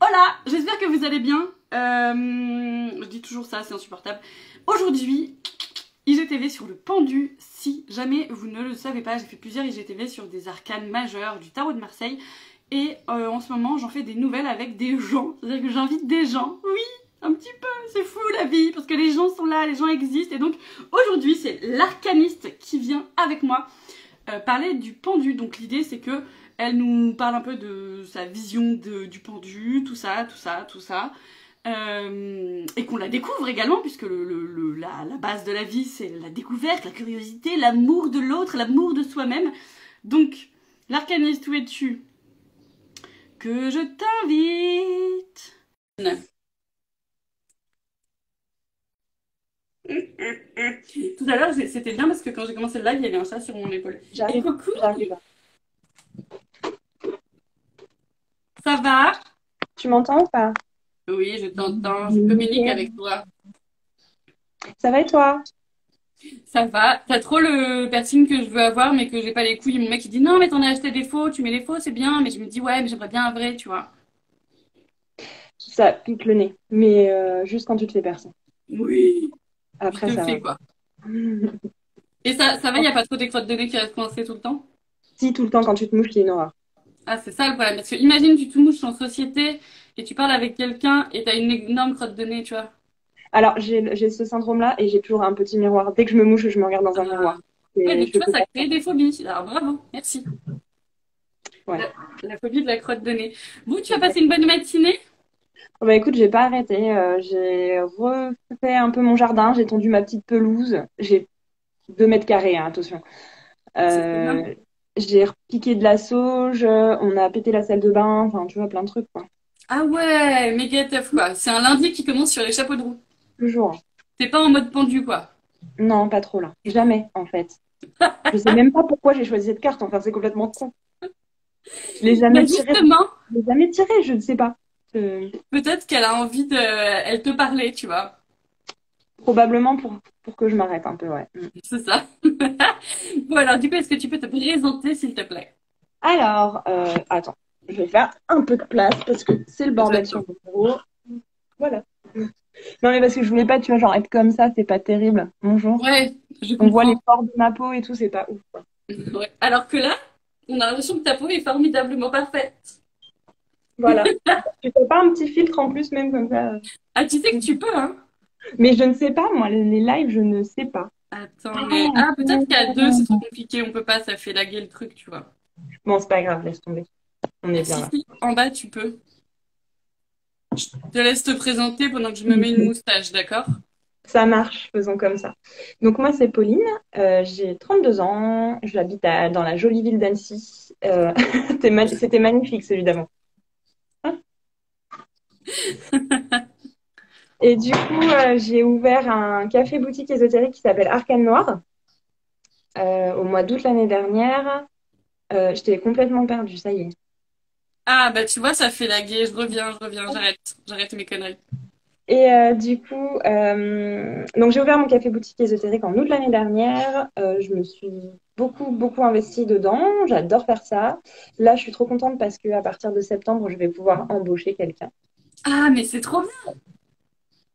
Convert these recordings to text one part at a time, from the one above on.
Hola, j'espère que vous allez bien. Je dis toujours ça, c'est insupportable. Aujourd'hui, IGTV sur le pendu. Si jamais vous ne le savez pas, j'ai fait plusieurs IGTV sur des arcanes majeurs du tarot de Marseille. Et en ce moment, j'en fais des nouvelles avec des gens. C'est-à-dire que j'invite des gens. Oui, un petit peu, c'est fou la vie, parce que les gens sont là, les gens existent. Et donc, aujourd'hui, c'est l'arcaniste qui vient avec moi parler du pendu. Donc l'idée, c'est que elle nous parle un peu de sa vision du pendu, tout ça. Et qu'on la découvre également, puisque la base de la vie, c'est la découverte, la curiosité, l'amour de l'autre, l'amour de soi-même. Donc, l'arcaniste, où es-tu? Que je t'invite. Tout à l'heure, c'était bien parce que quand j'ai commencé le live, il y avait un chat sur mon épaule. Et J'arrive, coucou, j'arrive. ça va? Tu m'entends ou pas? Oui, je t'entends, je communique avec Nickel. toi. Ça va et toi? Ça va. T'as trop le piercing que je veux avoir, mais que j'ai pas les couilles. Mon mec, il dit non, mais t'en as acheté des faux, tu mets les faux, c'est bien. Mais je me dis ouais, mais j'aimerais bien un vrai, tu vois. Ça pique le nez, mais juste quand tu te fais percer. Oui, vite Après, ça fait, va. quoi. Et ça va, y a pas trop des crottes de nez qui restent coincées tout le temps? Si, tout le temps, quand tu te mouches, c'est une horreur. Ah, c'est ça le problème. Parce que imagine, tu te mouches en société et tu parles avec quelqu'un et t'as une énorme crotte de nez, tu vois. Alors, j'ai ce syndrome-là et j'ai toujours un petit miroir. Dès que je me mouche, je me regarde dans un Ah. miroir. Ouais, Et donc tu je vois, peux ça pas crée des phobies. Alors bravo, merci. faire. Ouais. La phobie de la crotte de nez. Bon, tu as passé une bonne matinée? Oh, bah écoute, j'ai pas arrêté. J'ai refait un peu mon jardin. J'ai tondu ma petite pelouse. J'ai 2 mètres carrés, hein, attention. C'est trop bien. Euh, j'ai repiqué de la sauge. On a pété la salle de bain. Enfin, tu vois, plein de trucs, quoi. Ah ouais, méga tough, quoi. C'est un lundi qui commence sur les chapeaux de roue. Toujours. T'es pas en mode pendu, quoi. Non, pas trop là. Jamais, en fait. Je sais même pas pourquoi j'ai choisi cette carte. Enfin, c'est complètement con. Je l'ai Bah jamais tirée. justement, Je l'ai jamais tirée, je ne sais pas. peut-être qu'elle a envie de... Elle te parlait, tu vois. Probablement pour que je m'arrête un peu, ouais. Mm. C'est ça. Bon, alors du coup, est-ce que tu peux te présenter, s'il te plaît? Alors, attends. Je vais faire un peu de place parce que c'est le bordel sur J'attends. mon bureau. Voilà. Non, mais parce que je voulais pas, tu vois, genre être comme ça, c'est pas terrible. Bonjour. Ouais, je On voit les comprends. pores de ma peau et tout, c'est pas ouf, quoi. Ouais. Alors que là, on a l'impression que ta peau est formidablement parfaite. Voilà. Tu fais pas un petit filtre en plus, même comme ça. Ah, tu sais que tu peux, hein? Mais je ne sais pas, moi, les lives, je ne sais pas. Attends, mais... Ah, peut-être qu'à deux, c'est trop compliqué. On peut pas, ça fait laguer le truc, tu vois. Bon, c'est pas grave, laisse tomber. On est Ah, bien si, là. si, en bas, tu peux. Je te laisse te présenter pendant que je me mets une moustache, d'accord? Ça marche, faisons comme ça. Donc moi, c'est Pauline, j'ai 32 ans, j'habite dans la jolie ville d'Annecy. C'était magnifique, celui d'avant. Et du coup, j'ai ouvert un café-boutique ésotérique qui s'appelle Arcane Noir au mois d'août l'année dernière. J'étais complètement perdue, ça y est. Ah, bah tu vois, ça fait laguer. Je reviens, j'arrête. J'arrête mes conneries. Et du coup, donc j'ai ouvert mon café-boutique ésotérique en août l'année dernière. Je me suis beaucoup investie dedans. J'adore faire ça. Là, je suis trop contente parce qu'à partir de septembre, je vais pouvoir embaucher quelqu'un. Ah, mais c'est trop bien.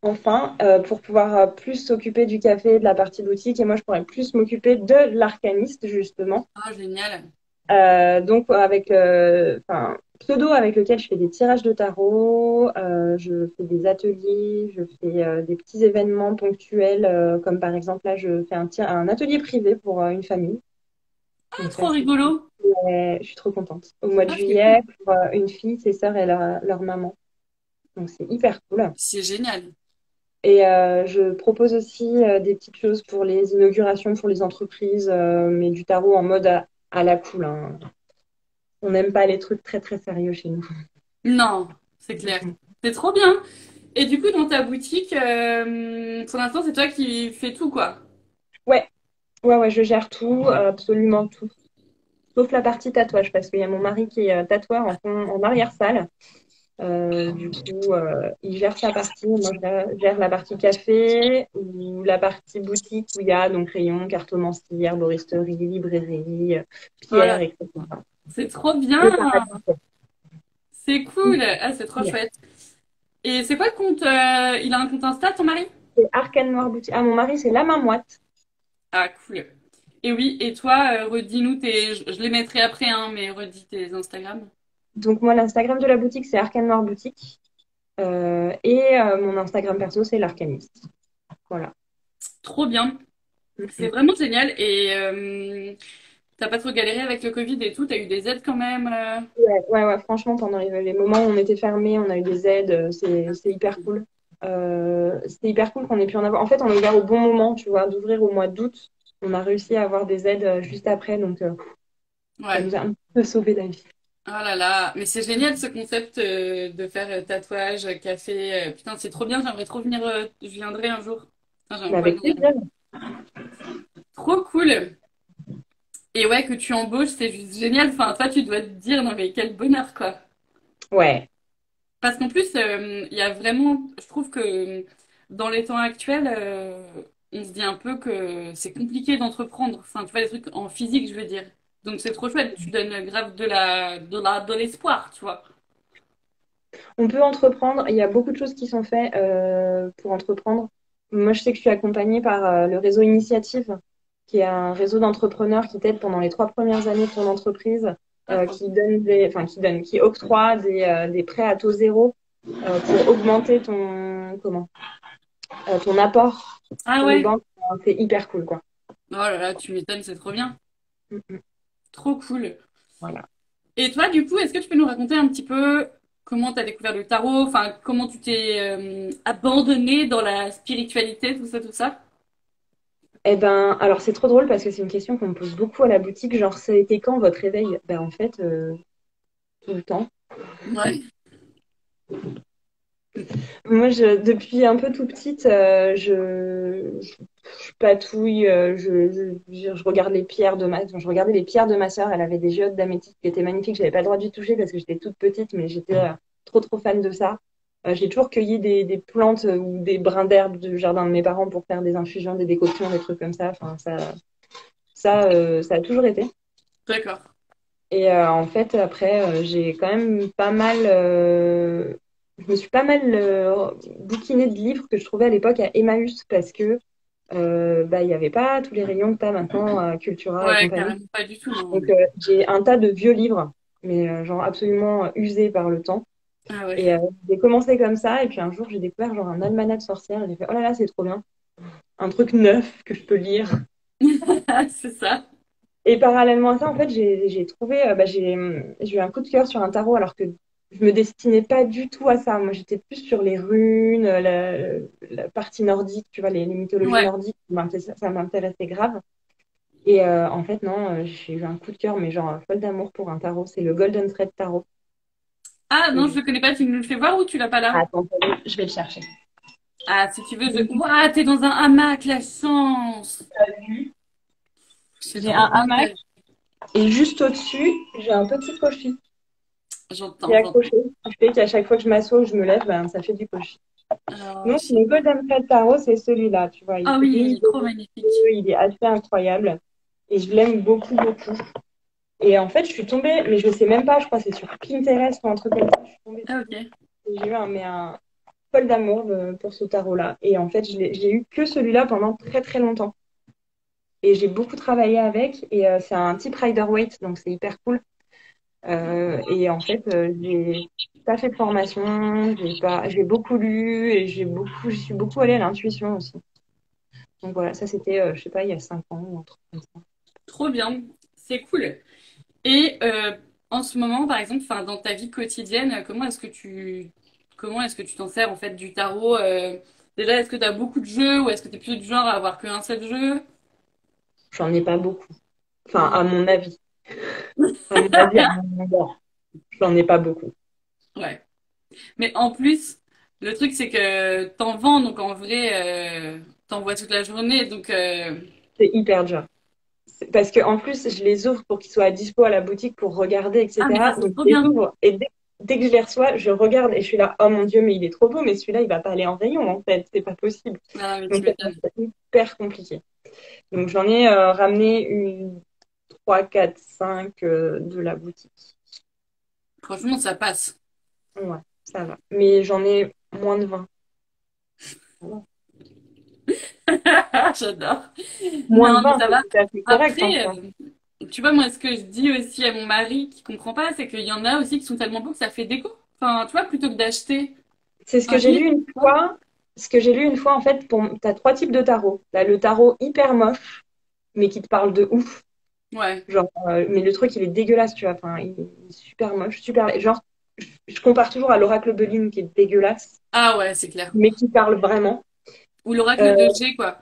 Enfin, pour pouvoir plus s'occuper du café, de la partie boutique. Et moi, je pourrais plus m'occuper de l'arcaniste, justement. Ah, génial. Donc, avec enfin, pseudo avec lequel je fais des tirages de tarot, je fais des ateliers, je fais des petits événements ponctuels, comme par exemple là, je fais un atelier privé pour une famille. Ah, Donc, ça, trop rigolo. je suis trop contente. Au mois de Ah, c'est juillet, cool. pour une fille, ses sœurs et leur maman. Donc, c'est hyper cool. C'est génial. Et je propose aussi des petites choses pour les inaugurations, pour les entreprises, mais du tarot en mode à la cool, hein. On n'aime pas les trucs très sérieux chez nous. Non, c'est clair. C'est trop bien. Et du coup, dans ta boutique, pour l'instant, c'est toi qui fais tout, quoi. Ouais, ouais, je gère tout, absolument tout. Sauf la partie tatouage, parce qu'il y a mon mari qui est tatoueur en arrière-salle. Du coup, il gère sa partie. Moi, je gère la partie café ou la partie boutique où il y a donc rayon, cartomancier, herboristerie, librairie, Voilà. pierre, etc. C'est trop Le bien. paradis. C'est cool. Ah, c'est trop Ouais. chouette. Et c'est quoi le compte il a un compte Insta, ton mari? C'est Arcane Noir Boutique. Ah, mon mari, c'est La Main Moite. Ah, cool. Et oui, et toi, redis-nous tes... je les mettrai après, hein, mais redis tes Instagram. Donc, moi, l'Instagram de la boutique, c'est Arcane Noir Boutique. Mon Instagram perso, c'est l'Arcaniste. Voilà. Trop bien. Mm, C'est mm. vraiment génial. Et t'as pas trop galéré avec le Covid et tout? T'as eu des aides quand même? Ouais, franchement, pendant les moments où on était fermé, on a eu des aides, c'est hyper cool. C'était hyper cool qu'on ait pu en avoir. En fait, on a ouvert au bon moment, tu vois, d'ouvrir au mois d'août. On a réussi à avoir des aides juste après, donc ça Ouais. nous a un peu sauvé la vie. Oh là là, mais c'est génial ce concept de faire tatouage, café. Putain, c'est trop bien, j'aimerais trop venir. Je viendrai un jour. Putain, j'ai Mais trop envie avec de venir. plaisir. Trop cool. Et ouais, que tu embauches, c'est juste génial. Enfin, toi, tu dois te dire, non mais quel bonheur, quoi. Ouais. Parce qu'en plus, il y a vraiment, je trouve que dans les temps actuels, on se dit un peu que c'est compliqué d'entreprendre. Enfin, tu vois, les trucs en physique, je veux dire. Donc c'est trop chouette, tu donnes grave de l'espoir, tu vois. On peut entreprendre. Il y a beaucoup de choses qui sont faites pour entreprendre. Moi, je sais que je suis accompagnée par le réseau Initiative, qui est un réseau d'entrepreneurs qui t'aide pendant les 3 premières années de ton entreprise, Ah, trop qui donne qui octroie des prêts à taux zéro pour augmenter ton apport Ah sur les ouais? banques. C'est hyper cool, quoi. Oh là là, tu m'étonnes, c'est trop bien. Mm, mm. Trop cool. Voilà. Et toi, du coup, est-ce que tu peux nous raconter un petit peu comment tu as découvert le tarot? Enfin, comment tu t'es abandonné dans la spiritualité, tout ça, tout ça? Eh ben, alors c'est trop drôle parce que c'est une question qu'on me pose beaucoup à la boutique. Genre, ça a été quand votre réveil? Ben, en fait, tout le temps. Ouais. Moi, depuis un peu tout petite, je patouille, je regarde les pierres je regardais les pierres de ma sœur. Elle avait des géodes d'améthyste qui étaient magnifiques. J'avais pas le droit d'y toucher parce que j'étais toute petite, mais j'étais trop fan de ça. J'ai toujours cueilli des plantes ou des brins d'herbe du jardin de mes parents pour faire des infusions, des décoctions, des trucs comme ça. Enfin, ça a toujours été. D'accord. Et en fait, après, j'ai quand même pas mal. Je me suis pas mal bouquinée de livres que je trouvais à l'époque à Emmaüs parce que bah, il n'y avait pas tous les rayons que tu as maintenant à Cultura et Ouais, compagnie. carrément pas du tout, non. Donc, j'ai un tas de vieux livres, mais genre absolument usés par le temps. Ah ouais. Et j'ai commencé comme ça. Et puis un jour, j'ai découvert genre un almanach de sorcière. Et j'ai fait, oh là là, c'est trop bien. Un truc neuf que je peux lire. C'est ça. Et parallèlement à ça, en fait, j'ai trouvé, j'ai eu un coup de cœur sur un tarot alors que je me destinais pas du tout à ça. Moi, j'étais plus sur les runes, la partie nordique, tu vois, les mythologies Ouais. nordiques, ça m'intéressait grave. Et en fait, non, j'ai eu un coup de cœur, mais genre folle d'amour pour un tarot. C'est le Golden Thread Tarot. Ah Et non, je le connais pas, tu nous le fais voir ou tu l'as pas là? attends, je vais le chercher. Ah, si tu veux, je... Ouah, t'es dans un hamac, la chance! C'est J'ai trop un bien. hamac et juste au-dessus, j'ai un petit cochon qui est J'entends, j'entends. accroché. Ce qui fait qu'à chaque fois que je m'assois ou que je me lève, ben, ça fait du cochon. Oh, Donc, le Golden Thread Tarot, c'est celui-là, tu vois. Il ah oui, il brille est de trop feu, magnifique. il est assez incroyable. Et je l'aime beaucoup, beaucoup. Et en fait, je suis tombée, mais je ne sais même pas, je crois que c'est sur Pinterest ou un truc comme ça. Je suis tombée Ah dessus. ok. Et j'ai eu un folle d'amour pour ce tarot-là. Et en fait, j'ai eu que celui-là pendant très, très longtemps. Et j'ai beaucoup travaillé avec. Et c'est un type Rider-Waite, donc c'est hyper cool. Et en fait, j'ai pas fait de formation, j'ai beaucoup lu et je suis beaucoup allée à l'intuition aussi. Donc voilà, ça c'était, je sais pas, il y a 5 ans ou un truc comme ça. Trop bien. C'est cool. Et en ce moment, par exemple, enfin, dans ta vie quotidienne, comment est-ce que tu t'en sers en fait du tarot? Déjà, est-ce que tu as beaucoup de jeux ou est-ce que tu es plus du genre à avoir qu'un seul jeu? J'en ai pas beaucoup. Enfin, Non. à mon avis. À mon avis, à mon endroit. J'en ai pas beaucoup. Ouais. Mais en plus, le truc c'est que t'en vends, donc en vrai, t'en vois toute la journée, donc C'est hyper dur. Parce que en plus, je les ouvre pour qu'ils soient à dispo à la boutique pour regarder, ah mais ça etc. c'est Donc trop je les bien. ouvre et dès que je les reçois, je regarde et je suis là, oh mon Dieu, mais il est trop beau, mais celui-là, il va pas aller en rayon en fait, c'est pas possible. Ah mais tu Donc ça, m'étonnes. c'est hyper compliqué. Donc j'en ai ramené une 3, 4, 5 de la boutique. Franchement, ça passe. Ouais, ça va. Mais j'en ai moins de 20. Voilà. J'adore. Moins de Non, mais 20, ça c'est va. tout à fait correct en Après, soi. tu vois, moi, ce que je dis aussi à mon mari qui comprend pas, c'est qu'il y en a aussi qui sont tellement beaux que ça fait déco. Enfin, tu vois, plutôt que d'acheter C'est ce que un j'ai livre, lu une tu vois. fois. Ce que j'ai lu une fois, en fait, t'as trois types de tarot. T'as le tarot hyper moche, mais qui te parle de ouf. Ouais. Genre, mais le truc, il est dégueulasse, tu vois. Enfin, il est super moche, super. Genre, je compare toujours à l'oracle de Lune qui est dégueulasse, Ah ouais, c'est clair. mais qui parle vraiment. Ou l'oracle de Euh, G, quoi.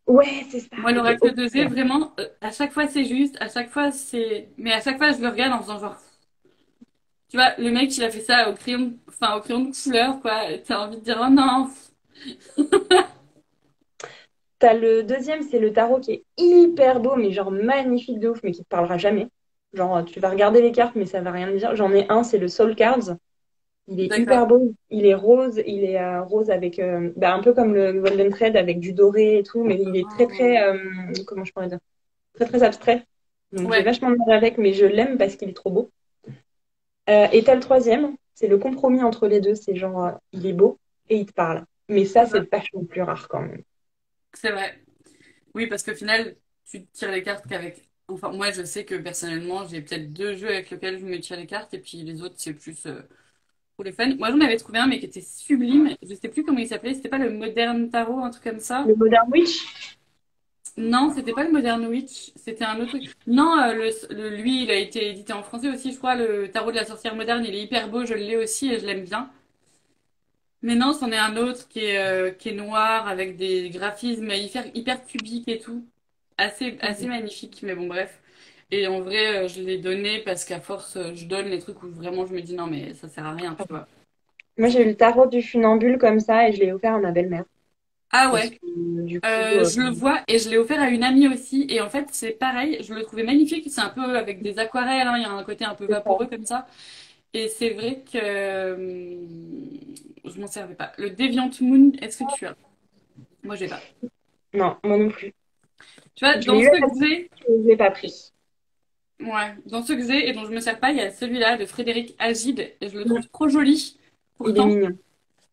ouais, c'est ça, Moi, il est l'oracle de G, horrible. vraiment, à chaque fois, c'est juste, à chaque fois, c'est... Mais à chaque fois, je le regarde en faisant genre... Tu vois, le mec, il a fait ça au crayon, enfin, au crayon de couleur, quoi. T'as envie de dire, oh non. T'as le deuxième, c'est le tarot qui est hyper beau, mais genre magnifique de ouf, mais qui te parlera jamais. Genre, tu vas regarder les cartes, mais ça va rien te dire. J'en ai un, c'est le Soul Cards. Il est D'accord. hyper beau. Il est rose. Il est rose avec, bah, un peu comme le Golden Thread avec du doré et tout, mais il est très, très, Oh. comment je pourrais dire? Très, très abstrait. Donc, j'ai Ouais, vachement de mal avec, mais je l'aime parce qu'il est trop beau. Et t'as le troisième, c'est le compromis entre les deux. C'est genre, il est beau et il te parle. Mais ça, c'est vachement plus rare quand même. c'est vrai. Oui, parce qu'au final, tu te tires les cartes qu'avec... Enfin, moi, je sais que personnellement, j'ai peut-être deux jeux avec lesquels je me tire les cartes, et puis les autres, c'est plus pour les fans. Moi, j'en avais trouvé un, mais qui était sublime. Je sais plus comment il s'appelait. C'était pas le Modern Tarot, un truc comme ça? Le Modern Witch? Non, c'était pas le Modern Witch. C'était un autre truc. Non, lui, il a été édité en français aussi, je crois. Le Tarot de la sorcière moderne, il est hyper beau. Je l'ai aussi et je l'aime bien. Mais non, c'en est un autre qui est noir avec des graphismes hyper cubiques et tout. Assez magnifique, mais bon, bref. Et en vrai, je l'ai donné parce qu'à force, je donne les trucs où vraiment je me dis non, mais ça sert à rien, tu vois. Moi, j'ai eu le tarot du funambule comme ça et je l'ai offert à ma belle-mère. Ah Parce ouais, que du coup, je le vois et je l'ai offert à une amie aussi. Et en fait, c'est pareil, je le trouvais magnifique. C'est un peu avec des aquarelles, hein, il y a un côté un peu c'est ça. vaporeux comme ça. Et c'est vrai que je m'en servais pas. Le Deviant Moon, est-ce que tu as? Moi, j'ai pas. Non, moi non plus. Tu vois, Je l'ai dans eu à ceux la que j'ai, je ne l'ai pas pris. ouais, dans ceux que j'ai et dont je me sers pas, il y a celui-là de Frédéric Agide et je le trouve trop joli. Il est Pourtant, mignon.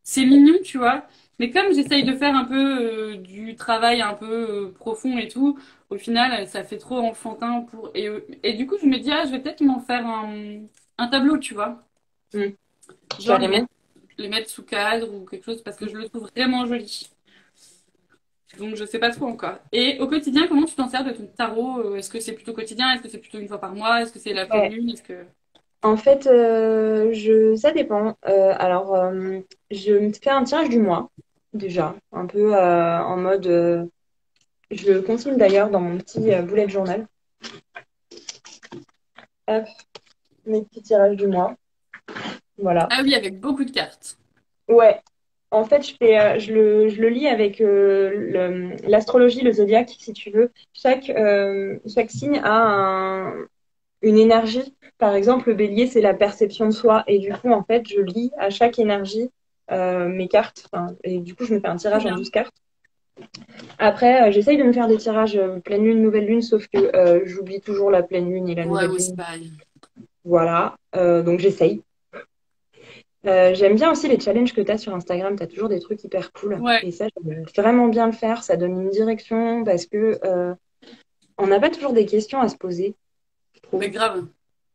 c'est mignon, tu vois. Mais comme j'essaye de faire un peu du travail un peu profond et tout, au final, ça fait trop enfantin pour. Et du coup, je me dis, ah, je vais peut-être m'en faire un tableau, tu vois. Mm. Genre Carrément. les mettre sous cadre ou quelque chose parce que je le trouve vraiment joli. Donc, je sais pas trop encore. Et au quotidien, comment tu t'en sers de ton tarot? Est-ce que c'est plutôt quotidien? Est-ce que c'est plutôt une fois par mois? Est-ce que c'est la pleine Ouais. lune? Est-ce que... En fait, ça dépend. Alors, je me fais un tirage du mois, déjà, un peu en mode. Je le consigne d'ailleurs dans mon petit bullet journal. Hop, mes petits tirages du mois. Voilà. Ah oui, avec beaucoup de cartes. Ouais. En fait, je le lis avec l'astrologie, le zodiaque, si tu veux. Chaque signe a une énergie. Par exemple, le bélier, c'est la perception de soi. Et du coup, en fait, je lis à chaque énergie mes cartes. Enfin, et du coup, je me fais un Trop tirage en bien. 12 cartes. Après, j'essaye de me faire des tirages pleine lune, nouvelle lune, sauf que j'oublie toujours la pleine lune et la Ouais, nouvelle moi c'est lune. pareil. Voilà. Donc, j'essaye. J'aime bien aussi les challenges que tu as sur Instagram. Tu as toujours des trucs hyper cool. Ouais, Et ça, j'aime vraiment bien le faire. Ça donne une direction parce que on n'a pas toujours des questions à se poser, je mais trouve. grave.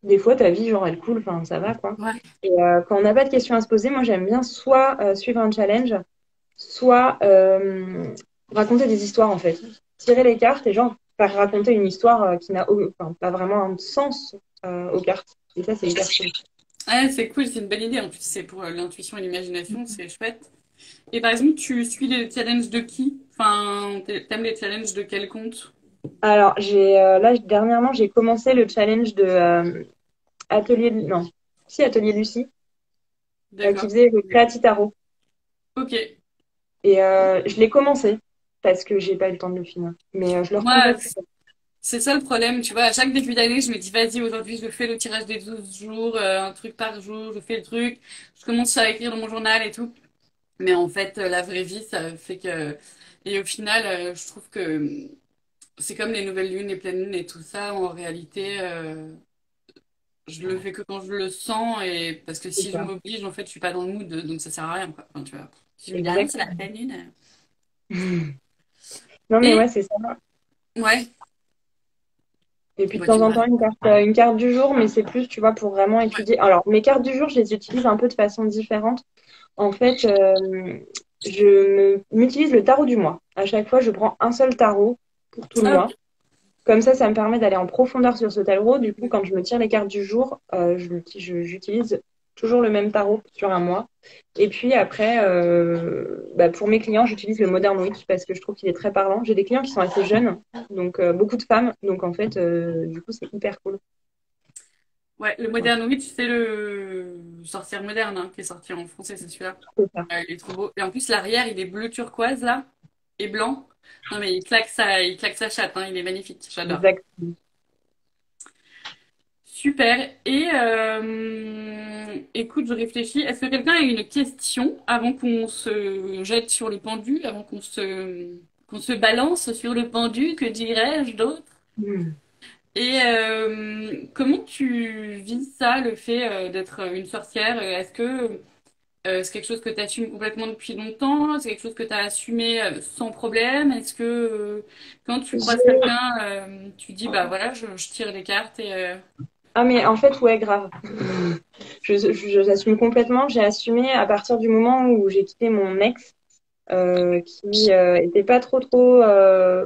Des fois, ta vie, genre, elle coule, enfin, ça va, quoi. Ouais. Et quand on n'a pas de questions à se poser, moi, j'aime bien soit suivre un challenge, soit raconter des histoires, en fait. Tirer les cartes et, genre, faire raconter une histoire qui n'a enfin, pas vraiment un sens aux cartes. Et ça, c'est hyper cool. Ouais, c'est cool, c'est une bonne idée. En plus, c'est pour l'intuition et l'imagination, c'est chouette. Et par exemple, tu suis les challenges de qui? Enfin, t'aimes les challenges de quel compte? Alors, là, dernièrement, j'ai commencé le challenge de non, si, Atelier Lucie, qui D'accord. faisait le Creati Tarot. Ok. Et je l'ai commencé parce que j'ai pas eu le temps de le finir. Mais je le reprendrai Moi, plus tard. c'est ça le problème, tu vois. À chaque début d'année, je me dis, vas-y, aujourd'hui, je fais le tirage des 12 jours, un truc par jour, je fais le truc. Je commence à écrire dans mon journal et tout. Mais en fait, la vraie vie, ça fait que... Et au final, je trouve que c'est comme les nouvelles lunes, les pleines lunes et tout ça. En réalité, je le fais que quand je le sens et parce que C'est si je ça. m'oblige, en fait, je suis pas dans le mood, donc ça sert à rien, quoi. Enfin, tu vois. Si je me dis, ah non, c'est la Exactement. pleine lune. Non, mais Et, ouais, c'est ça. ouais, Et puis de bah, tu temps me en temps, une carte du jour, mais c'est plus, tu vois, pour vraiment ouais. étudier. Alors, mes cartes du jour, je les utilise un peu de façon différente. En fait, m'utilise le tarot du mois. À chaque fois, je prends un seul tarot pour tout le Ah, mois. ok. Comme ça me permet d'aller en profondeur sur ce tarot. Du coup, quand je me tire les cartes du jour, j'utilise toujours le même tarot sur un mois. Et puis après, pour mes clients, j'utilise le Modern Witch parce que je trouve qu'il est très parlant. J'ai des clients qui sont assez jeunes, donc beaucoup de femmes. Donc en fait, du coup, c'est hyper cool. Ouais, le Modern Witch, c'est le sorcière moderne hein, qui est sorti en français, c'est celui-là. C'est ça. Il est trop beau. Et en plus, l'arrière, il est bleu turquoise, là, et blanc. Non, mais il claque sa chatte, hein, il est magnifique, j'adore. Exact. Super. Et écoute, je réfléchis. Est-ce que quelqu'un a une question avant qu'on se jette sur le pendu, avant qu'on se balance sur le pendu, que dirais-je d'autre? Hmm. Et comment tu vis ça, le fait d'être une sorcière? Est-ce que c'est quelque chose que tu assumes complètement depuis longtemps? C'est quelque chose que tu as assumé sans problème? Est-ce que quand tu croises J'ai- quelqu'un, tu dis, bah voilà, je tire les cartes et... Ah mais en fait, ouais, grave. J'assume complètement. J'ai assumé à partir du moment où j'ai quitté mon ex, qui était pas trop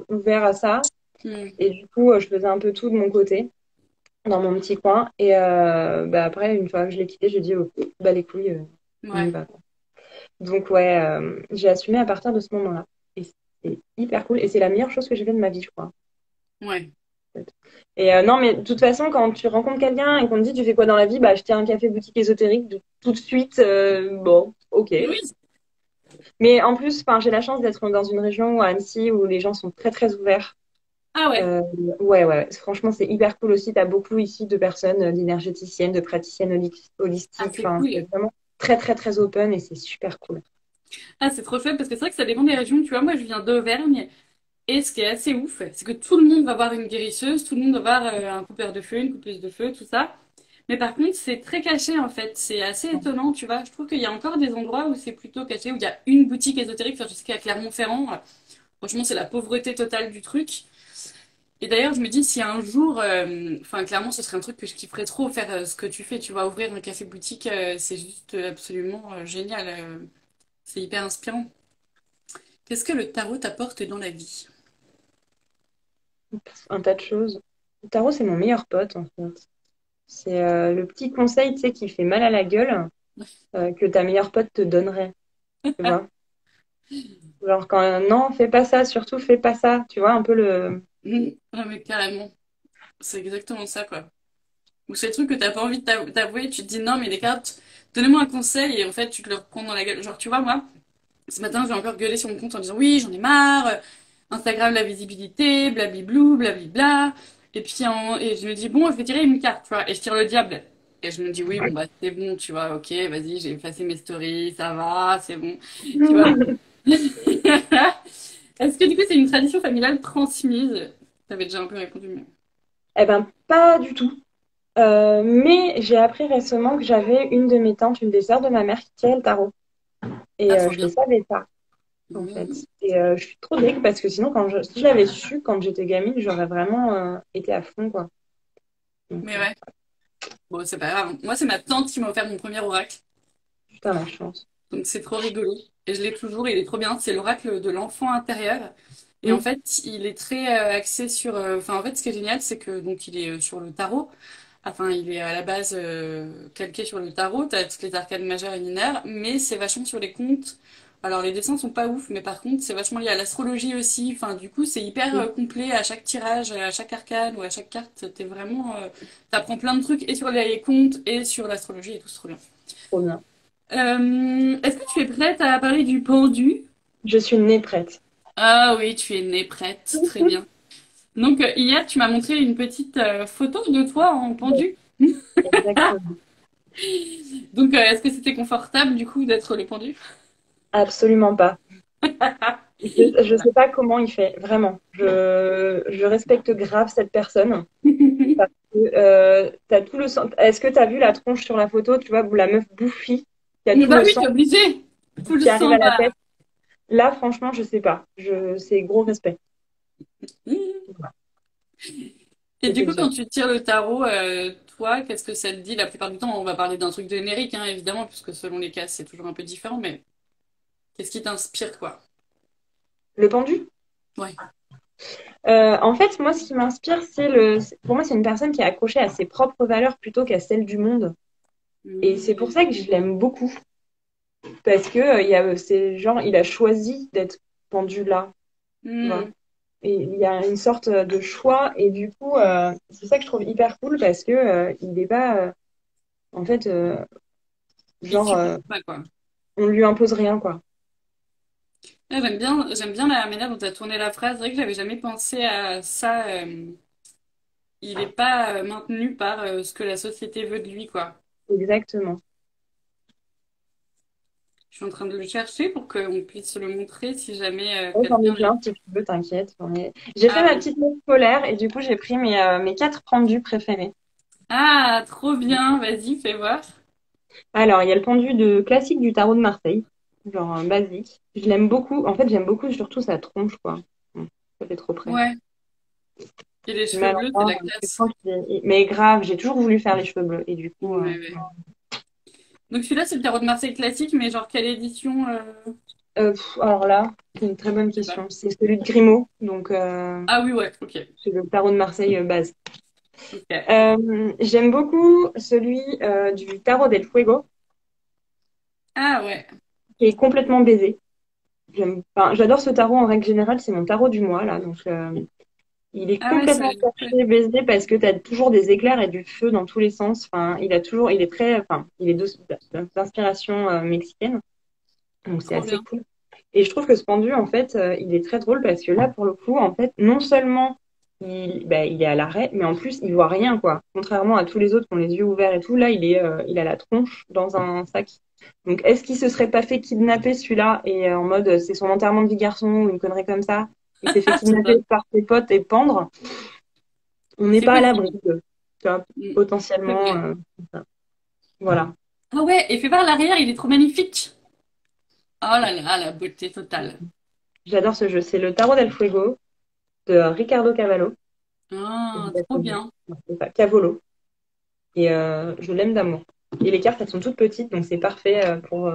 ouvert à ça. Hmm, Et du coup, je faisais un peu tout de mon côté, dans mon petit coin. Et après, une fois que je l'ai quitté, j'ai dit, oh, bah les couilles, on y ouais, va, quoi. Donc ouais, j'ai assumé à partir de ce moment-là. Et c'est hyper cool. Et c'est la meilleure chose que j'ai fait de ma vie, je crois. ouais. Et non, mais de toute façon, quand tu rencontres quelqu'un et qu'on te dit, tu fais quoi dans la vie? Bah, je tiens un café boutique ésotérique. Tout de suite, bon, ok. Oui. Mais en plus, enfin, j'ai la chance d'être dans une région à Annecy où les gens sont très ouverts. Ah ouais. Euh, ouais. Franchement, c'est hyper cool aussi. Tu as beaucoup ici de personnes, d'énergéticiennes, de praticiennes Ah, holistiques. c'est Enfin, cool. c'est vraiment très open et c'est super cool. Ah, c'est trop chouette parce que c'est vrai que ça dépend des régions. Tu vois, moi, je viens d'Auvergne et ce qui est assez ouf, c'est que tout le monde va voir une guérisseuse, tout le monde va voir un coupeur de feu, une coupeuse de feu, tout ça. Mais par contre, c'est très caché en fait. C'est assez étonnant, tu vois. Je trouve qu'il y a encore des endroits où c'est plutôt caché, où il y a une boutique ésotérique. Enfin, je sais qu'à Clermont-Ferrand, franchement, c'est la pauvreté totale du truc. Et d'ailleurs, je me dis, si un jour, enfin, clairement, ce serait un truc que je kifferais trop faire ce que tu fais. Tu vois, ouvrir un café-boutique, c'est juste absolument génial. C'est hyper inspirant. Qu'est-ce que le tarot t'apporte dans la vie? Un tas de choses. Le tarot, c'est mon meilleur pote, en fait. C'est le petit conseil, tu sais, qui fait mal à la gueule, que ta meilleure pote te donnerait. Tu vois? Genre, quand, non, fais pas ça, surtout fais pas ça. Tu vois, un peu le. Ah, mais carrément, c'est exactement ça, quoi. Ou c'est le truc que t'as pas envie de t'avouer, tu te dis non, mais les cartes, donnez-moi un conseil, et en fait, tu te le reprends dans la gueule. Genre, tu vois, moi, ce matin, j'ai encore gueulé sur mon compte en disant oui, j'en ai marre, Instagram, la visibilité, blablablou, blablabla. Et puis, et je me dis, bon, je vais tirer une carte, tu vois, et je tire le diable. Et je me dis, oui, bon, bah, c'est bon, tu vois, ok, vas-y, j'ai effacé mes stories, ça va, c'est bon, tu vois. Est-ce que du coup, c'est une tradition familiale transmise? T'avais déjà un peu répondu, mais. Eh ben, pas du tout. Mais j'ai appris récemment que j'avais une de mes tantes, une des sœurs de ma mère, qui tirait le tarot. Ah, Et trop je ne bien. savais pas, en fait. Mmh. Et je suis trop dégue parce que sinon, si je l'avais su quand j'étais gamine, j'aurais vraiment été à fond, quoi. Donc, Mais ouais, bon, c'est pas grave. Moi, c'est ma tante qui m'a offert mon premier oracle. putain, la chance. Donc, c'est trop rigolo. Et je l'ai toujours, il est trop bien. C'est l'oracle de l'enfant intérieur. Et en Oui, fait, il est très axé sur. Enfin, en fait, ce qui est génial, c'est que donc il est sur le tarot. Enfin, il est à la base calqué sur le tarot. T'as toutes les arcanes majeures et mineures, mais c'est vachement sur les contes. Alors, les dessins sont pas ouf, mais par contre, c'est vachement lié à l'astrologie aussi. Enfin, du coup, c'est hyper oui, complet à chaque tirage, à chaque arcane ou à chaque carte. T'es vraiment. T'apprends plein de trucs et sur les contes et sur l'astrologie et tout, c'est trop bien. trop bien. Est-ce que tu es prête à parler du pendu? Je suis née prête. Ah oui, tu es née prête, très bien. Donc hier, tu m'as montré une petite photo de toi en Ouais, pendu. exactement. Donc est-ce que c'était confortable du coup d'être le pendu? Absolument pas. Je sais pas comment il fait, vraiment. Je respecte grave cette personne. t'as tout le sang. Est-ce que t'as vu la tronche sur la photo, tu vois, où la meuf bouffie, qui a tout Bah le oui, sang t'es obligé. Tout le qui arrive sang, à la bah. tête? Là, franchement, je sais pas. C'est gros respect. Et du C'était coup, dur. quand tu tires le tarot, toi, qu'est-ce que ça te dit? La plupart du temps, on va parler d'un truc générique, hein, évidemment, puisque selon les cas, c'est toujours un peu différent, mais qu'est-ce qui t'inspire, quoi? Le pendu? Ouais. En fait, moi, ce qui m'inspire, pour moi, c'est une personne qui est accrochée à ses propres valeurs plutôt qu'à celles du monde. Et c'est pour Mmh. ça que je l'aime beaucoup. Parce que c'est genre, il a choisi d'être pendu là, tu vois. Mmh. Et il y a une sorte de choix. Et du coup, c'est ça que je trouve hyper cool parce que il n'est pas, en fait, Il genre, subit pas, quoi. on lui impose rien, quoi. Ouais, j'aime bien la manière dont tu as tourné la phrase. C'est vrai que j'avais jamais pensé à ça. Il n'est pas maintenu par ce que la société veut de lui, quoi. Exactement. Je suis en train de le chercher pour qu'on puisse le montrer si jamais Ouais, j'en ai quelqu'un... plein, si tu veux, t'inquiète. J'ai fait Ah ma oui. petite note polaire et du coup, j'ai pris mes quatre pendus préférés. Ah, trop bien. Vas-y, fais voir. Alors, il y a le pendu classique du tarot de Marseille, genre basique. Je l'aime beaucoup. En fait, j'aime beaucoup surtout sa tronche, quoi. Bon, ça fait trop près. Ouais. Et les cheveux Mal bleus, c'est en la point, je classe. pense mais grave, j'ai toujours voulu faire les cheveux bleus. Et du coup, Ouais, ouais. Donc celui-là, c'est le tarot de Marseille classique, mais genre quelle édition alors là, c'est une très bonne je sais pas. question. C'est celui de Grimaud, donc Ah oui, ouais, ok. c'est le tarot de Marseille base. Ok. J'aime beaucoup celui du tarot del Fuego, Ah ouais. qui est complètement baisé. Enfin, j'adore ce tarot en règle générale, c'est mon tarot du mois là, donc il est Ah ouais, ça a complètement l'air chouette. caché, baisé parce que tu as toujours des éclairs et du feu dans tous les sens. Enfin, il est très, enfin, il est d'inspiration mexicaine, donc c'est Trop assez bien. cool. Et je trouve que ce pendu, en fait, il est très drôle parce que là, pour le coup, en fait, non seulement il est à l'arrêt, mais en plus, il voit rien, quoi. Contrairement à tous les autres qui ont les yeux ouverts et tout, là, il a la tronche dans un sac. Donc, est-ce qu'il se serait pas fait kidnapper celui-là et en mode, c'est son enterrement de vie garçon ou une connerie comme ça? Il s'est fait C'est ça. kidnapper par ses potes et pendre. On n'est C'est pas à l'abri possible. tu vois, Mm. C'est potentiellement. vrai. Comme ça. Voilà. Ah ouais, et fais voir l'arrière, il est trop magnifique. Oh là là, la beauté totale. J'adore ce jeu. C'est le Tarot del Fuego de Ricardo Cavallo. Ah, trop bien. Non, c'est pas, Cavolo. Et je l'aime d'amour. Et les cartes, elles sont toutes petites, donc c'est parfait pour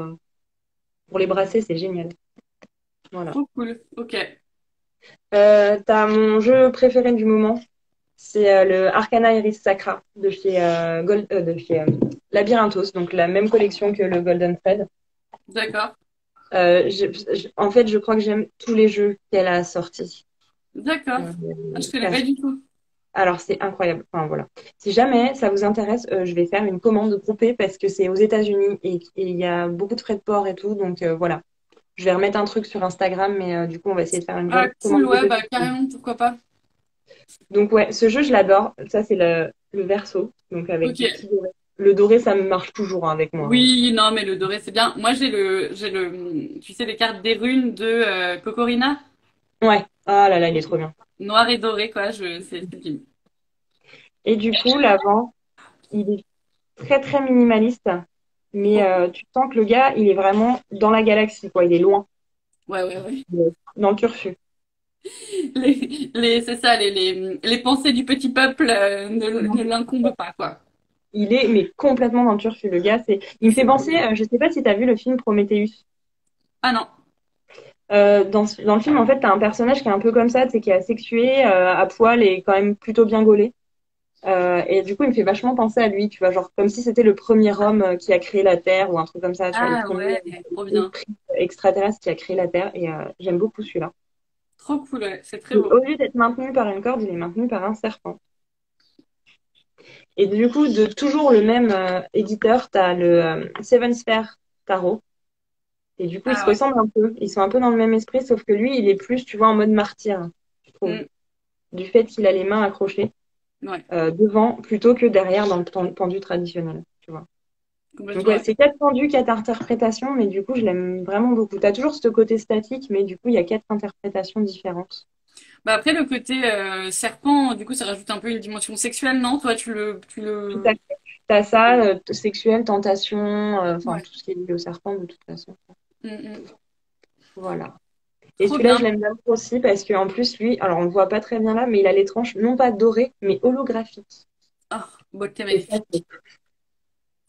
les brasser, c'est génial. Voilà. Trop cool. Ok. T'as mon jeu préféré du moment, c'est le Arcana Iris Sacra de chez Labyrinthos, donc la même collection que le Golden Thread. D'accord. En fait, je crois que j'aime tous les jeux qu'elle a sortis. D'accord. Euh, Ah, je connais pas parce- du tout. alors, c'est incroyable. Enfin, voilà. Si jamais ça vous intéresse, je vais faire une commande groupée parce que c'est aux États-Unis et il y a beaucoup de frais de port et tout. Donc, voilà. Je vais remettre un truc sur Instagram, mais du coup, on va essayer de faire une Ah, commande cool, ouais, groupée. bah carrément, pourquoi pas. Donc, ouais, ce jeu, je l'adore. Ça, c'est le verso, donc avec Ok. des petits dorés. Le doré, ça marche toujours hein, avec moi. Hein. Oui, non, mais le doré, c'est bien. Moi, tu sais, les cartes des runes de Kokorina, Ouais. Ah là là, il est trop bien. noir et doré, quoi. C'est bien. Et du coup, l'avant, il est très, très minimaliste. Mais Trop cool. tu sens que le gars, il est vraiment dans la galaxie, quoi. Il est loin, Ouais, ouais, ouais. dans le turfu. C'est ça, les pensées du petit peuple ne l'incombent pas, quoi. Il est mais complètement dans le turfu, le gars. Il me fait C'est penser, cool. je sais pas si tu as vu le film Prometheus. Ah non. Dans le film, en fait, tu as un personnage qui est un peu comme ça, tu sais, qui est asexué, à poil et quand même plutôt bien gaulé. Et du coup, il me fait vachement penser à lui, tu vois, genre comme si c'était le premier homme qui a créé la Terre ou un truc comme ça, tu vois, le Ah premier ouais, trop bien. extraterrestre qui a créé la Terre. Et j'aime beaucoup celui-là. Trop cool, ouais. C'est très Et beau. au lieu d'être maintenu par une corde, il est maintenu par un serpent. Et du coup, de toujours le même éditeur, tu as le Seven Sphere Tarot. Et du coup, ils se Ah ouais. ressemblent un peu. Ils sont un peu dans le même esprit, sauf que lui, il est plus, tu vois, en mode martyr, je trouve. Mm. Du fait qu'il a les mains accrochées Ouais, devant plutôt que derrière dans le pendu traditionnel, tu vois. Donc complètement, ouais, ouais. c'est quatre pendus, quatre interprétations, mais du coup, je l'aime vraiment beaucoup. Tu as toujours ce côté statique, mais du coup, il y a quatre interprétations différentes. Bah après, le côté serpent, du coup, ça rajoute un peu une dimension sexuelle, non? Toi, Tout à fait. T'as ça, sexuel, tentation, enfin Ouais. tout ce qui est lié au serpent de toute façon. Mm, mm. Voilà. Et Trop celui-là, bien. je l'aime bien aussi parce qu'en plus, lui, alors on le voit pas très bien là, mais il a les tranches non pas dorées, mais holographiques. Oh, beauté Et ça, magnifique. c'est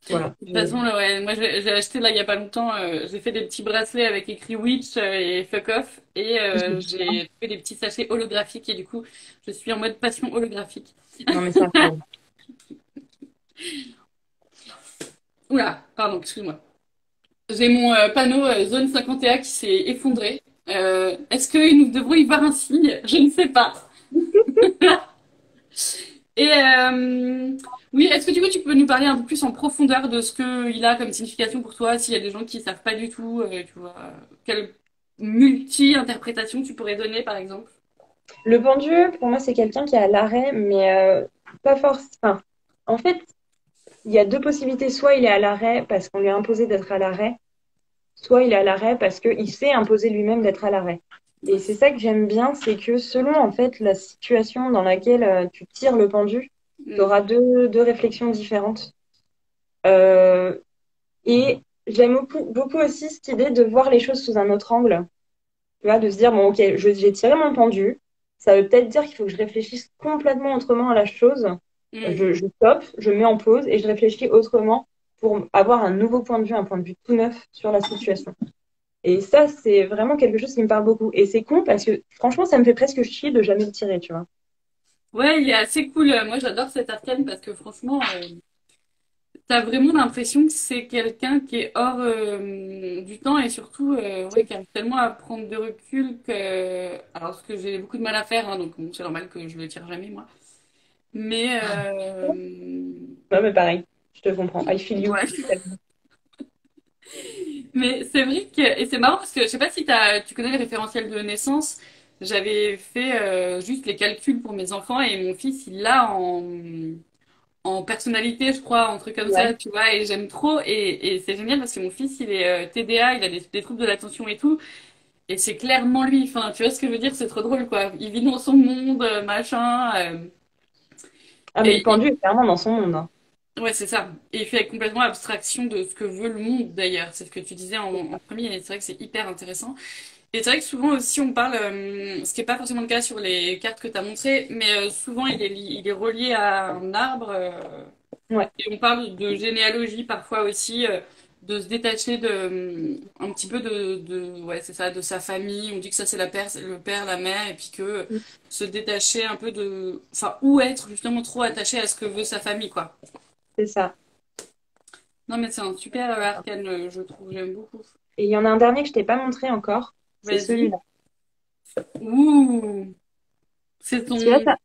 voilà. De toute façon, là, ouais, moi j'ai acheté là il y a pas longtemps, j'ai fait des petits bracelets avec écrit Witch et Fuck Off et j'ai fait des petits sachets holographiques et du coup je suis en mode passion holographique. Non, mais ça, faut. Oula, pardon, excuse-moi. J'ai mon panneau zone 51 qui s'est effondré. Est-ce que nous devons y voir un signe? Je ne sais pas. Et oui, est-ce que du coup tu peux nous parler un peu plus en profondeur de ce qu'il a comme signification pour toi, s'il y a des gens qui savent pas du tout, tu vois, quelle multi-interprétation tu pourrais donner par exemple? Le pendu, pour moi, c'est quelqu'un qui est à l'arrêt, mais pas forcément. Enfin, en fait, il y a deux possibilités. Soit il est à l'arrêt parce qu'on lui a imposé d'être à l'arrêt, soit il est à l'arrêt parce qu'il s'est imposé lui-même d'être à l'arrêt. Et c'est ça que j'aime bien, c'est que selon en fait la situation dans laquelle tu tires le pendu, tu Mm, auras deux réflexions différentes. Euh, et j'aime beaucoup aussi cette idée de voir les choses sous un autre angle. Tu vois, de se dire, bon, ok, j'ai tiré mon pendu. Ça veut peut-être dire qu'il faut que je réfléchisse complètement autrement à la chose. mm. Je stoppe, je mets en pause et je réfléchis autrement pour avoir un nouveau point de vue, un point de vue tout neuf sur la situation. Et ça, c'est vraiment quelque chose qui me parle beaucoup. Et c'est con parce que franchement, ça me fait presque chier de jamais le tirer, tu vois. Ouais, il est assez cool. Moi j'adore cet arcane parce que franchement, t'as vraiment l'impression que c'est quelqu'un qui est hors du temps et surtout ouais, qui arrive tellement à prendre de recul que... Alors ce que j'ai beaucoup de mal à faire, hein, donc bon, c'est normal que je le tire jamais moi. Mais Ouais, mais pareil, je te comprends. I feel you. ouais. Mais c'est vrai que et c'est marrant parce que je sais pas si tu connais les référentiels de naissance. J'avais fait juste les calculs pour mes enfants et mon fils il l'a en personnalité, je crois, un truc comme ça, Ouais. tu vois, et j'aime trop et c'est génial parce que mon fils il est TDA, il a des troubles de l'attention et tout et c'est clairement lui. Enfin, tu vois ce que je veux dire? C'est trop drôle quoi. Il vit dans son monde, machin. Ah, mais le Et pendu est clairement dans son monde, hein. ouais, c'est ça. Et il fait complètement abstraction de ce que veut le monde d'ailleurs. C'est ce que tu disais en premier, et c'est vrai que c'est hyper intéressant. Et c'est vrai que souvent aussi on parle, ce qui n'est pas forcément le cas sur les cartes que tu as montrées, mais souvent il est relié à un arbre. Ouais, Et on parle de généalogie parfois aussi, de se détacher un petit peu ouais, c'est ça, de sa famille. On dit que ça c'est le père, la mère, et puis que se détacher un peu enfin, ou être justement trop attaché à ce que veut sa famille, quoi. c'est ça. Non, mais c'est un super arcane, je trouve, j'aime beaucoup. Et il y en a un dernier que je t'ai pas montré encore, c'est Vas-y. celui-là. Ouh, c'est Celui-là, ton.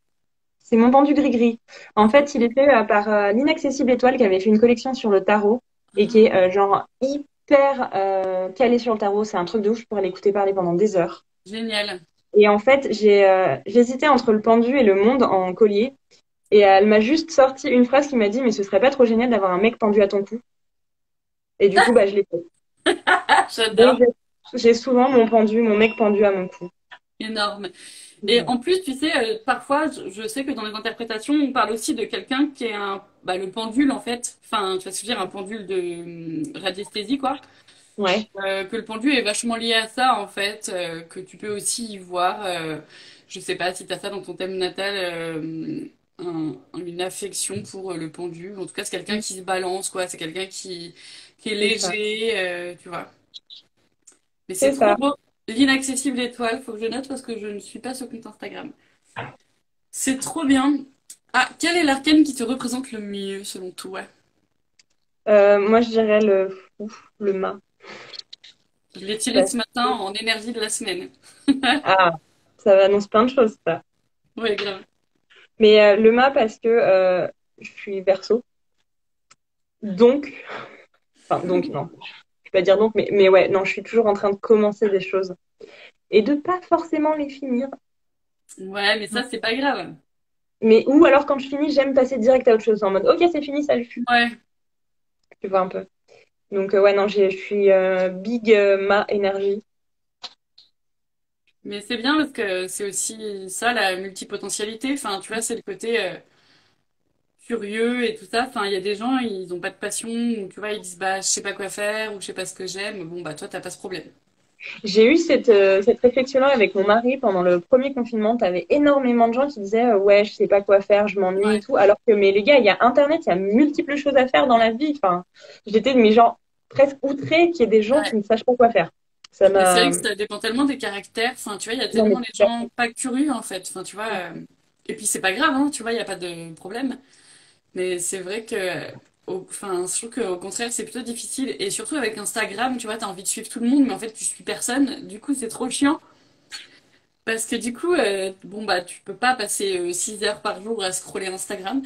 c'est mon pendu gris-gris. En fait, il est fait par l'Inaccessible Étoile qui avait fait une collection sur le tarot et qui est genre hyper calé sur le tarot. C'est un truc de ouf, je pourrais l'écouter parler pendant des heures. Génial. Et en fait, j'hésitais entre le pendu et le monde en collier. Et elle m'a juste sorti une phrase qui m'a dit, mais ce serait pas trop génial d'avoir un mec pendu à ton cou. Et du coup, bah, je l'ai fait. Donc, J'adore. j'ai souvent mon pendu, mon mec pendu à mon cou. Énorme. Et en plus, tu sais, parfois, je sais que dans les interprétations, on parle aussi de quelqu'un qui est bah, le pendule, en fait. Enfin, tu vas se dire un pendule de radiesthésie, quoi. Ouais, Que le pendule est vachement lié à ça, en fait. Que tu peux aussi y voir, je sais pas si tu as ça dans ton thème natal, une affection pour le pendule. En tout cas, c'est quelqu'un qui se balance, quoi. C'est quelqu'un qui est c'est ça. léger, tu vois. Mais c'est C'est trop ça. beau. L'inaccessible étoile, faut que je note parce que je ne suis pas ce compte Instagram. C'est trop bien. Ah, quel est l'arcane qui te représente le mieux selon toi? Moi, je dirais le fou, le mât. Je l'ai tiré Parce ce matin que- en énergie de la semaine. Ah, ça annonce plein de choses, ça. Ouais, grave. Mais le mât, parce que je suis verso. Donc, enfin, donc, non. Je vais pas dire donc, mais ouais, non, je suis toujours en train de commencer des choses. Et de pas forcément les finir. Ouais, mais ça, c'est pas grave. Mais ou alors, quand je finis, j'aime passer direct à autre chose. En mode, ok, c'est fini, ça le fut. Ouais. Tu vois un peu. Donc, ouais, non, je suis big mât énergie. Mais c'est bien parce que c'est aussi ça, la multipotentialité. Enfin, tu vois, c'est le côté curieux et tout ça. Enfin, il y a des gens, ils ont pas de passion, ou tu vois, ils disent, bah, je sais pas quoi faire, ou je sais pas ce que j'aime. Bon, bah, toi, t'as pas ce problème. J'ai eu cette réflexion-là avec mon mari pendant le premier confinement. Tu avais énormément de gens qui disaient ouais, je sais pas quoi faire, je m'ennuie et Ouais. tout. Alors que, mais les gars, il y a Internet, il y a multiples choses à faire dans la vie. Enfin, j'étais, mais genre, presque outrée qu'il y ait des gens qui Ouais. ne sachent pas quoi faire. Ça Mais c'est m'a. vrai que ça dépend tellement des caractères. Enfin, tu vois, il y a Non, mais tellement les tout à gens pas curieux, en fait. Enfin, tu vois. Et puis, c'est pas grave, hein, tu vois, il y a pas de problème. Mais c'est vrai que, enfin, je trouve qu'au contraire, c'est plutôt difficile. Et surtout avec Instagram, tu vois, t'as envie de suivre tout le monde, mais en fait, tu suis personne. Du coup, c'est trop chiant. Parce que du coup, bon, bah, tu peux pas passer 6 heures par jour à scroller Instagram.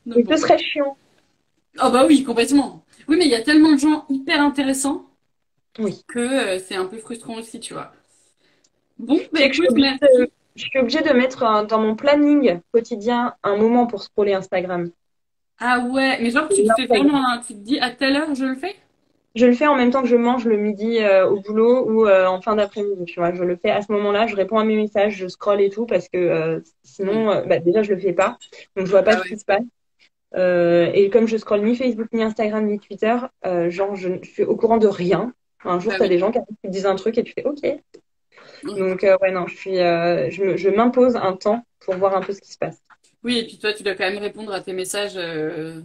Donc Et ce bon. serait chiant. Ah bah oui, complètement. Oui, mais il y a tellement de gens hyper intéressants Oui. que c'est un peu frustrant aussi, tu vois. Bon, bah Tu sais que écoute, merci. je suis obligée de mettre dans mon planning quotidien un moment pour scroller Instagram. Ah ouais, mais genre, C'est tu te fais l'intègre. vraiment, tu te dis à telle heure je le fais? Je le fais en même temps que je mange le midi au boulot ou en fin d'après-midi. Tu vois, je le fais à ce moment-là, je réponds à mes messages, je scrolle et tout parce que Hmm. sinon, bah, déjà je le fais pas, donc je vois pas Bah ce qui ouais. se passe. Et comme je scrolle ni Facebook, ni Instagram, ni Twitter, genre je suis au courant de rien. Un jour, Bah tu as oui. des gens qui te disent un truc et tu fais OK. Hmm. Donc ouais, non, je m'impose un temps pour voir un peu ce qui se passe. Oui, et puis toi, tu dois quand même répondre à tes messages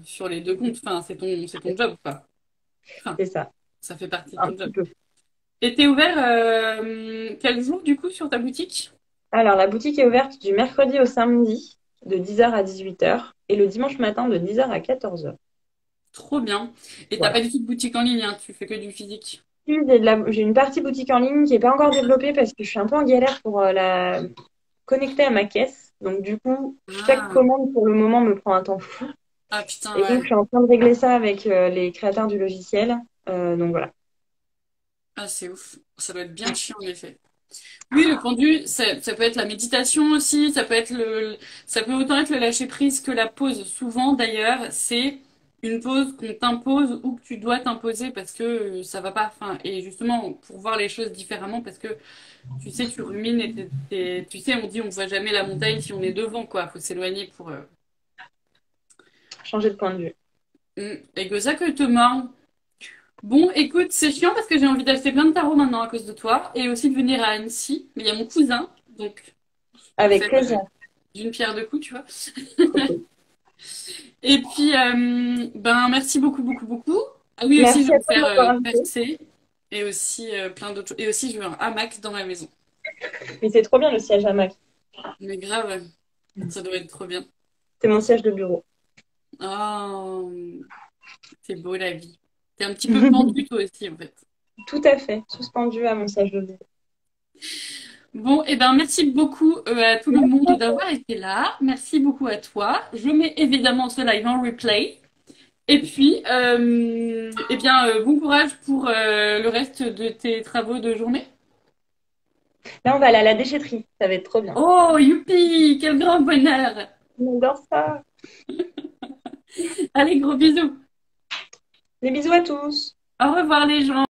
sur les deux comptes. Enfin, c'est ton job, quoi. Enfin, C'est ça, ça fait partie de un ton petit job. peu. Et t'es ouvert quel jour, du coup, sur ta boutique? Alors, la boutique est ouverte du mercredi au samedi de 10h à 18h et le dimanche matin de 10h à 14h. Trop bien. Et t'as pas Voilà. du tout de boutique en ligne, hein, tu fais que du physique. J'ai une partie boutique en ligne qui n'est pas encore développée parce que je suis un peu en galère pour la connecter à ma caisse. Donc, du coup, chaque Ah, commande pour le moment me prend un temps fou. ah putain, Et donc, je ouais. suis en train de régler ça avec les créateurs du logiciel. Donc, voilà. Ah, c'est ouf. Ça doit être bien chiant, en effet. Oui, le pendu, ça peut être la méditation aussi, ça peut autant être le lâcher prise que la pause. Souvent, d'ailleurs, c'est une pause qu'on t'impose ou que tu dois t'imposer parce que ça va pas. Enfin, et justement, pour voir les choses différemment, parce que tu sais, tu rumines et tu sais, on dit on voit jamais la montagne si on est devant, quoi. Faut s'éloigner pour. Changer de point de vue. Et que ça que te mords. Bon, écoute, c'est chiant parce que j'ai envie d'acheter plein de tarots maintenant à cause de toi et aussi de venir à Annecy. Mais il y a mon cousin, donc je peux Avec faire plaisir. d'une pierre deux coups, tu vois. Trop cool. Et puis, ben, merci beaucoup, beaucoup, beaucoup. Ah oui, aussi, je Merci vais à me toi de faire m'avoir invité. percer et aussi plein d'autres choses. Et aussi, je veux un hamac dans ma maison. Mais c'est trop bien le siège à Mac. Mais grave, ça doit être trop bien. C'est mon siège de bureau. Oh, c'est beau la vie. T'es un petit peu pendu toi aussi, en fait. Tout à fait. Suspendu à mon siège de bureau. Bon, et ben merci beaucoup à tout le monde d'avoir été là. Merci beaucoup à toi. Je mets évidemment ce live en replay. Et puis, eh bien, bon courage pour le reste de tes travaux de journée. Là, on va aller à la déchetterie. Ça va être trop bien. Oh, youpi, quel grand bonheur. On adore ça. Allez, gros bisous. Des bisous à tous. Au revoir les gens.